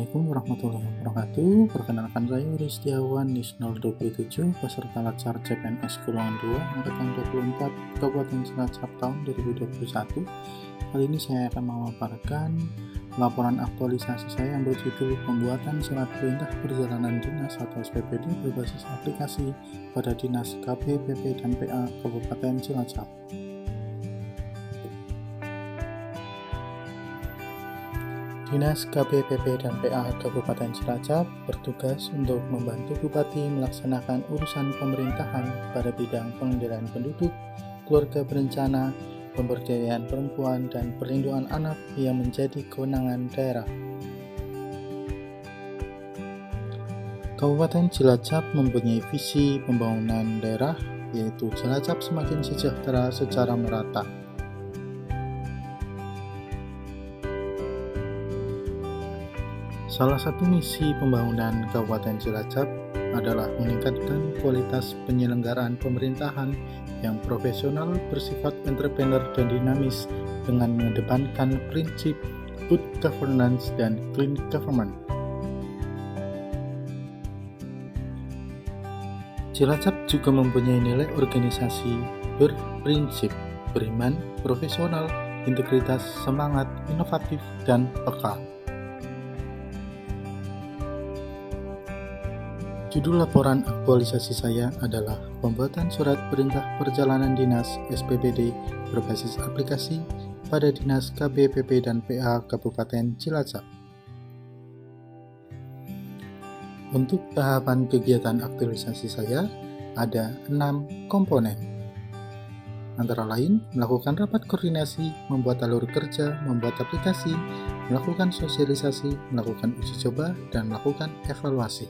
Assalamualaikum warahmatullahi wabarakatuh. Perkenalkan saya Yuri Setiawan, NIS 027, peserta Latsar CPNS Golongan 2, Angkatan 24, Kabupaten Cilacap tahun 2021. Kali ini saya akan memaparkan laporan aktualisasi saya yang berjudul Pembuatan Surat Perintah Perjalanan Dinas atau SPPD berbasis aplikasi pada Dinas KB, PP, dan PA Kabupaten Cilacap. Dinas KB, PP, dan PA Kabupaten Cilacap bertugas untuk membantu Bupati melaksanakan urusan pemerintahan pada bidang pengendalian penduduk, keluarga berencana, pemberdayaan perempuan, dan perlindungan anak yang menjadi kewenangan daerah. Kabupaten Cilacap mempunyai visi pembangunan daerah, yaitu Cilacap semakin sejahtera secara merata. Salah satu misi pembangunan Kabupaten Cilacap adalah meningkatkan kualitas penyelenggaraan pemerintahan yang profesional, bersifat entrepreneur dan dinamis dengan mengedepankan prinsip good governance dan clean government. Cilacap juga mempunyai nilai organisasi berprinsip, beriman, profesional, integritas, semangat, inovatif, dan peka. Judul laporan aktualisasi saya adalah Pembuatan Surat Perintah Perjalanan Dinas SPPD berbasis aplikasi pada Dinas KB, PP, dan PA Kabupaten Cilacap. Untuk tahapan kegiatan aktualisasi saya ada 6 komponen. Antara lain, melakukan rapat koordinasi, membuat alur kerja, membuat aplikasi, melakukan sosialisasi, melakukan uji coba, dan melakukan evaluasi.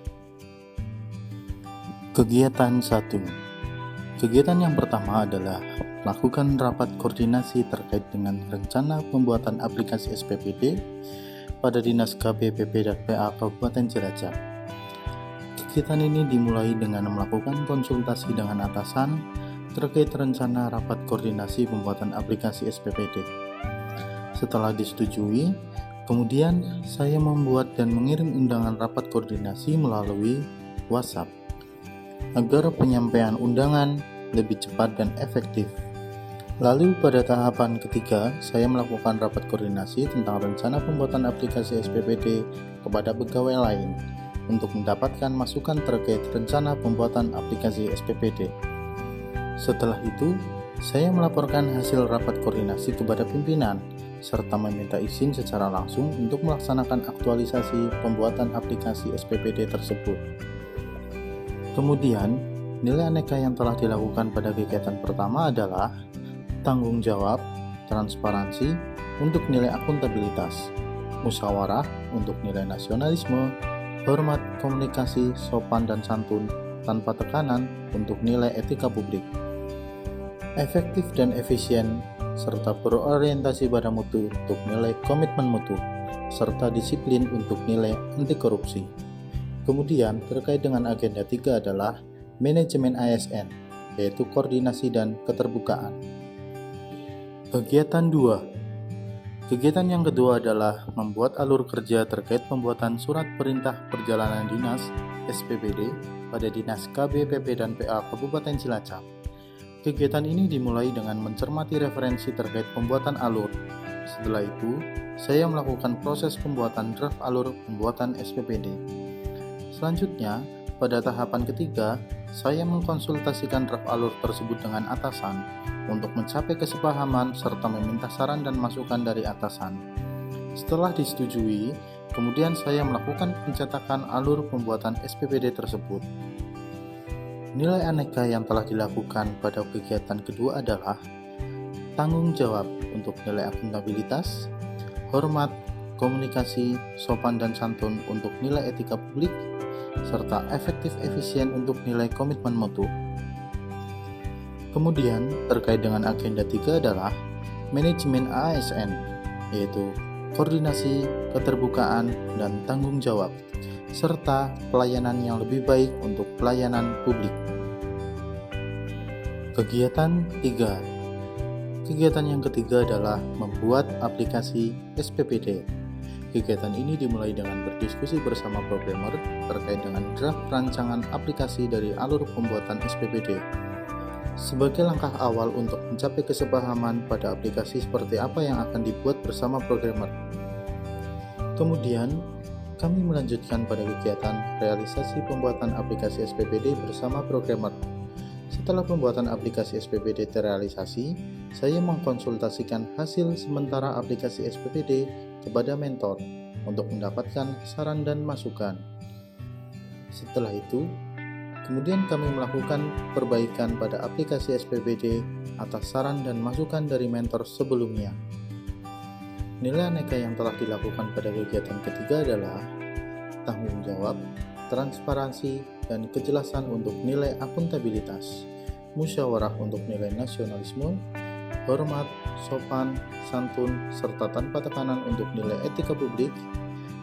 Kegiatan 1. Kegiatan yang pertama adalah melakukan rapat koordinasi terkait dengan rencana pembuatan aplikasi SPPD pada Dinas KB, PP, dan PA Kabupaten Cilacap. Kegiatan ini dimulai dengan melakukan konsultasi dengan atasan terkait rencana rapat koordinasi pembuatan aplikasi SPPD. Setelah disetujui, kemudian saya membuat dan mengirim undangan rapat koordinasi melalui WhatsApp agar penyampaian undangan lebih cepat dan efektif. Lalu pada tahapan ketiga, saya melakukan rapat koordinasi tentang rencana pembuatan aplikasi SPPD kepada pegawai lain untuk mendapatkan masukan terkait rencana pembuatan aplikasi SPPD. Setelah itu, saya melaporkan hasil rapat koordinasi kepada pimpinan serta meminta izin secara langsung untuk melaksanakan aktualisasi pembuatan aplikasi SPPD tersebut. Kemudian, nilai aneka yang telah dilakukan pada kegiatan pertama adalah tanggung jawab, transparansi untuk nilai akuntabilitas, musyawarah untuk nilai nasionalisme, hormat, komunikasi, sopan dan santun tanpa tekanan untuk nilai etika publik, efektif dan efisien, serta berorientasi pada mutu untuk nilai komitmen mutu, serta disiplin untuk nilai anti korupsi. Kemudian terkait dengan agenda 3 adalah manajemen ASN, yaitu koordinasi dan keterbukaan. Kegiatan 2. Kegiatan yang kedua adalah membuat alur kerja terkait pembuatan surat perintah perjalanan dinas SPPD pada Dinas KB, PP, dan PA Kabupaten Cilacap. Kegiatan ini dimulai dengan mencermati referensi terkait pembuatan alur. Setelah itu, saya melakukan proses pembuatan draft alur pembuatan SPPD. Selanjutnya, pada tahapan ketiga, saya mengkonsultasikan draft alur tersebut dengan atasan untuk mencapai kesepahaman serta meminta saran dan masukan dari atasan. Setelah disetujui, kemudian saya melakukan pencetakan alur pembuatan SPPD tersebut. Nilai aneka yang telah dilakukan pada kegiatan kedua adalah tanggung jawab untuk nilai akuntabilitas, hormat, komunikasi, sopan dan santun untuk nilai etika publik, serta efektif efisien untuk nilai komitmen mutu. Kemudian, terkait dengan agenda 3 adalah manajemen ASN, yaitu koordinasi, keterbukaan, dan tanggung jawab, serta pelayanan yang lebih baik untuk pelayanan publik. Kegiatan 3. Kegiatan yang ketiga adalah membuat aplikasi SPPD. Kegiatan ini dimulai dengan berdiskusi bersama programmer terkait dengan draft rancangan aplikasi dari alur pembuatan SPPD. Sebagai langkah awal untuk mencapai kesepahaman pada aplikasi seperti apa yang akan dibuat bersama programmer. Kemudian, kami melanjutkan pada kegiatan realisasi pembuatan aplikasi SPPD bersama programmer. Setelah pembuatan aplikasi SPPD terrealisasi, saya mengkonsultasikan hasil sementara aplikasi SPPD kepada mentor untuk mendapatkan saran dan masukan. Setelah itu, kemudian kami melakukan perbaikan pada aplikasi SPPD atas saran dan masukan dari mentor sebelumnya. Nilai aneka yang telah dilakukan pada kegiatan ketiga adalah tanggung jawab, transparansi, dan kejelasan untuk nilai akuntabilitas, musyawarah untuk nilai nasionalisme, hormat, sopan, santun, serta tanpa tekanan untuk nilai etika publik,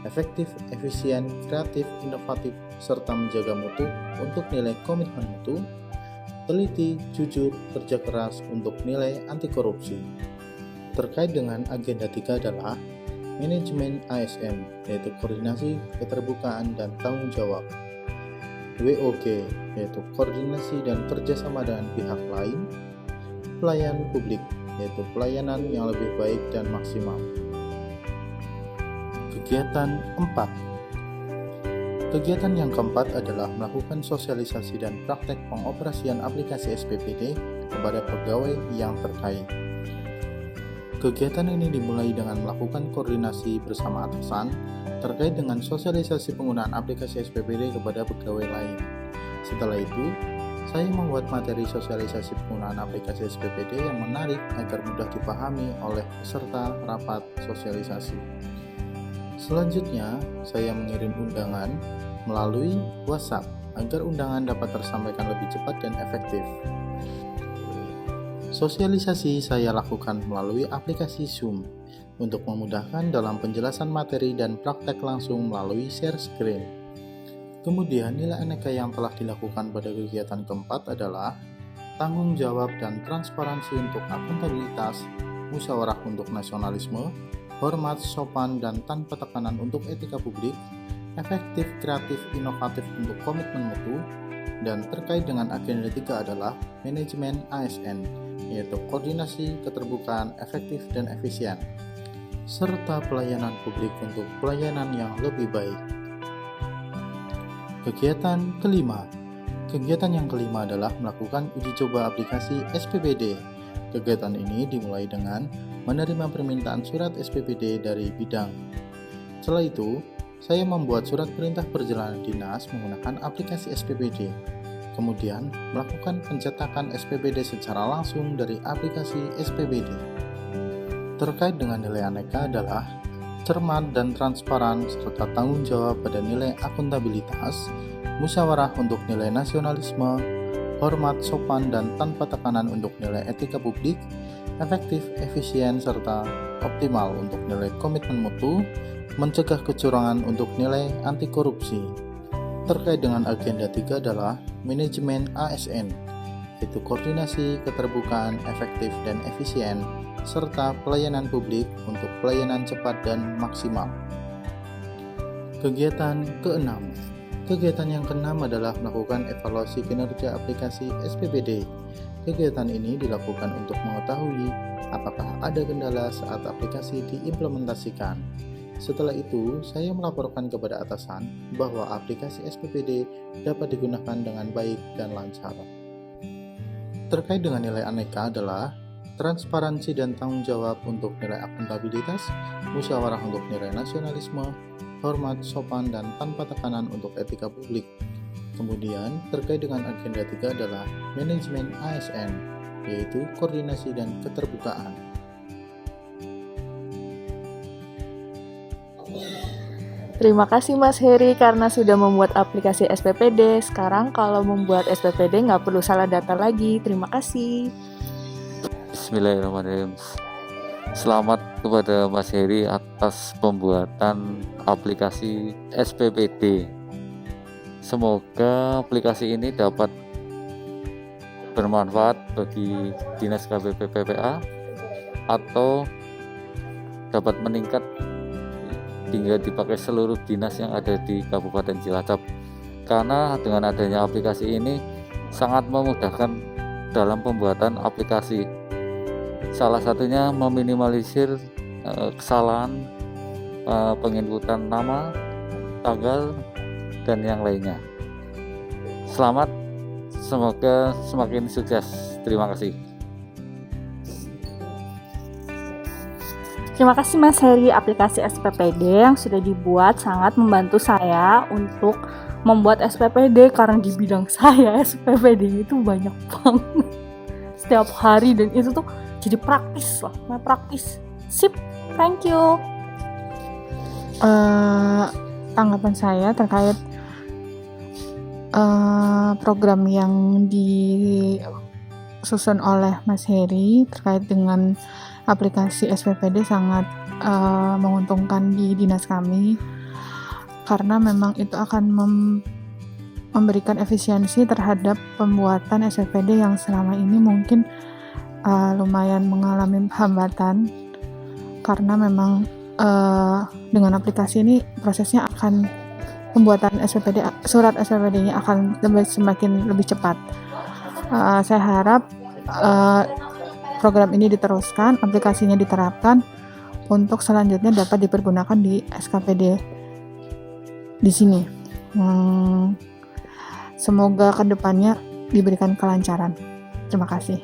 efektif, efisien, kreatif, inovatif, serta menjaga mutu untuk nilai komitmen mutu, teliti, jujur, kerja keras untuk nilai anti korupsi. Terkait dengan agenda 3 adalah manajemen ASN, yaitu koordinasi, keterbukaan, dan tanggung jawab. WOG, yaitu koordinasi dan kerjasama dengan pihak lain. Pelayan publik, yaitu pelayanan yang lebih baik dan maksimal. Kegiatan 4. Kegiatan yang keempat adalah melakukan sosialisasi dan praktek pengoperasian aplikasi SPPD kepada pegawai yang terkait. Kegiatan ini dimulai dengan melakukan koordinasi bersama atasan terkait dengan sosialisasi penggunaan aplikasi SPPD kepada pegawai lain. Setelah itu, saya membuat materi sosialisasi penggunaan aplikasi SPPD yang menarik agar mudah dipahami oleh peserta rapat sosialisasi. Selanjutnya, saya mengirim undangan melalui WhatsApp agar undangan dapat tersampaikan lebih cepat dan efektif. Sosialisasi saya lakukan melalui aplikasi Zoom untuk memudahkan dalam penjelasan materi dan praktek langsung melalui share screen. Kemudian nilai aneka yang telah dilakukan pada kegiatan keempat adalah tanggung jawab dan transparansi untuk akuntabilitas, musyawarah untuk nasionalisme, hormat, sopan, dan tanpa tekanan untuk etika publik, efektif, kreatif, inovatif untuk komitmen mutu, dan terkait dengan agenda 3 adalah manajemen ASN, yaitu koordinasi, keterbukaan, efektif, dan efisien, serta pelayanan publik untuk pelayanan yang lebih baik. Kegiatan kelima. Kegiatan yang kelima adalah melakukan uji coba aplikasi SPPD. Kegiatan ini dimulai dengan menerima permintaan surat SPPD dari bidang. Setelah itu, saya membuat surat perintah perjalanan dinas menggunakan aplikasi SPPD. Kemudian, melakukan pencetakan SPPD secara langsung dari aplikasi SPPD. Terkait dengan nilai aneka adalah cermat dan transparan serta tanggung jawab pada nilai akuntabilitas, musyawarah untuk nilai nasionalisme, hormat, sopan, dan tanpa tekanan untuk nilai etika publik, efektif, efisien, serta optimal untuk nilai komitmen mutu, mencegah kecurangan untuk nilai anti korupsi. Terkait dengan agenda 3 adalah manajemen ASN, yaitu koordinasi, keterbukaan, efektif, dan efisien, serta pelayanan publik untuk pelayanan cepat dan maksimal. Kegiatan keenam. Kegiatan yang keenam adalah melakukan evaluasi kinerja aplikasi SPPD. Kegiatan ini dilakukan untuk mengetahui apakah ada kendala saat aplikasi diimplementasikan. Setelah itu, saya melaporkan kepada atasan bahwa aplikasi SPPD dapat digunakan dengan baik dan lancar. Terkait dengan nilai aneka adalah transparansi dan tanggung jawab untuk nilai akuntabilitas, musyawarah untuk nilai nasionalisme, hormat, sopan, dan tanpa tekanan untuk etika publik. Kemudian, terkait dengan agenda 3 adalah manajemen ASN, yaitu koordinasi dan keterbukaan. Terima kasih Mas Heri karena sudah membuat aplikasi SPPD. Sekarang kalau membuat SPPD nggak perlu salah data lagi. Terima kasih. Bismillahirrahmanirrahim. Selamat kepada Mas Heri atas pembuatan aplikasi SPPD. Semoga aplikasi ini dapat bermanfaat bagi Dinas KPP PPA atau dapat meningkat hingga dipakai seluruh dinas yang ada di Kabupaten Cilacap. Karena dengan adanya aplikasi ini sangat memudahkan dalam pembuatan aplikasi. Salah satunya meminimalisir kesalahan penginputan nama, tanggal, dan yang lainnya. Selamat, semoga semakin sukses. Terima kasih. Terima kasih Mas Heri, aplikasi SPPD yang sudah dibuat sangat membantu saya untuk membuat SPPD, karena di bidang saya SPPD itu banyak banget setiap hari, dan itu tuh jadi praktis lah, praktis. Sip, thank you. Tanggapan saya terkait program yang disusun oleh Mas Heri terkait dengan aplikasi SPPD sangat menguntungkan di dinas kami, karena memang itu akan memberikan efisiensi terhadap pembuatan SPPD yang selama ini mungkin lumayan mengalami hambatan, karena memang dengan aplikasi ini prosesnya akan pembuatan SPPD, surat SPPD-nya akan semakin lebih cepat. Saya harap program ini diteruskan, aplikasinya diterapkan untuk selanjutnya dapat dipergunakan di SKPD di sini. Semoga kedepannya diberikan kelancaran. Terima kasih.